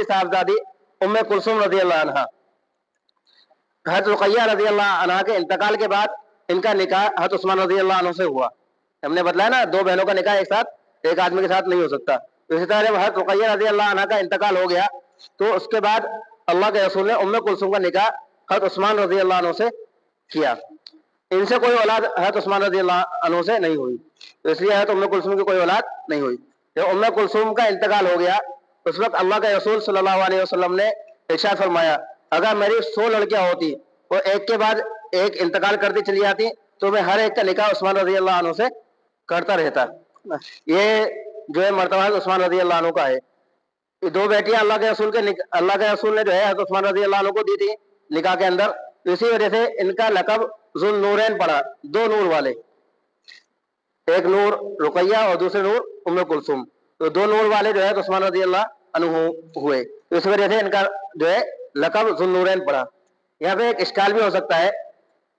तीसरी साहबजादी उम्मे कुलसुम रजी अल्लाह अन्हा। हज़रत रुक़ैया रजी अल्लाह अन्हा के इंतकाल के बाद इनका निकाह हज़रत उस्मान रजी अल्लाह अन्हु से हुआ। हमने बताया ना, दो बहनों का निकाह एक साथ एक आदमी के साथ नहीं हो सकता। तो इसी तरह जब हज़रत रुक़ैया रजी अल्लाह अन्हा का इंतकाल हो गया तो उसके बाद अल्लाह के रसूल ने उम्मे कुलसुम का निकाह हज़रत उस्मान रजी अल्लाह अन्हु से किया। इनसे कोई औलाद हज़रत उस्मान रजी अल्लाह अन्हु से नहीं हुई, तो इसलिए हज़रत उम्मे कुलसुम की कोई औलाद नहीं हुई। जब उम्मे कुलसुम का इंतकाल हो गया उस वक्त अल्लाह के रसूल सल्लल्लाहु अलैहि वसल्लम ने इरशाद फरमाया, अगर मेरी 100 लड़कियां होती और एक के बाद एक इंतकाल करती चली जाती तो मैं हर एक का निकाह उस्मान रजी अल्लाह अन्हु से करता रहता। ये जो है मर्तबा उस्मान रजी अल्लाह अन्हु का है। ये दो बेटियां अल्लाह के रसूल ने जो है हज़रत उस्मान रजी अल्लाह अन्हु को दी थी निकाह के अंदर। इसी वजह से इनका लक़ब ज़ुल नूरैन पड़ा, दो नूर वाले, एक नूर रुक़ैया और दूसरे नूर उम्मे कुलसुम। तो दो नूर वाले जो है उस्मान रजी अल्लाह अन्हु हुए, तो इस वजह से इनका जो है लक़ब ज़ुल नूरैन पड़ा। यहाँ पे एक इश्काल भी हो सकता है,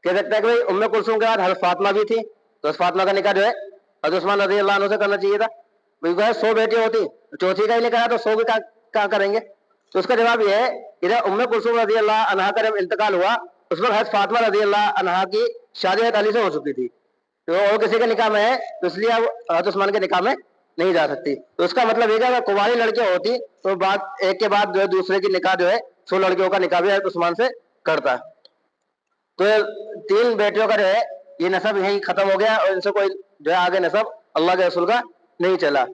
कह सकता है कि भाई उम्मे कुलसुम के बाद हज़रत फातिमा भी थी, तो उस फातिमा का निकाह जो है हज़रत उस्मान रजी अल्लाह अन्हु से करना चाहिए था। भाई 100 बेटियां होती, चौथी का ही निकाह तो 100 की क्या करेंगे? तो उसका जवाब यह है, इधर उम्मे कुलसुम रजी अल्लाह अन्हा का जब इंतकाल हुआ उस वक्त हज़रत फातिमा रजी अल्लाह अन्हा की शादी हज़रत अली से हो चुकी थी, तो और किसी के निकाह में है तो इसलिए अब हज़रत उस्मान के निकाह में नहीं जा सकती। तो उसका मतलब ये अगर कुंवारी लड़कियां होती तो बाद एक के बाद जो है दूसरे की निकाह जो है 100 लड़कियों का निकाह भी हज़रत उस्मान से करता। तो 3 बेटियों का जो है ये नसब यहीं खत्म हो गया और इनसे कोई जो है आगे नसब अल्लाह के रसूल का नहीं चला।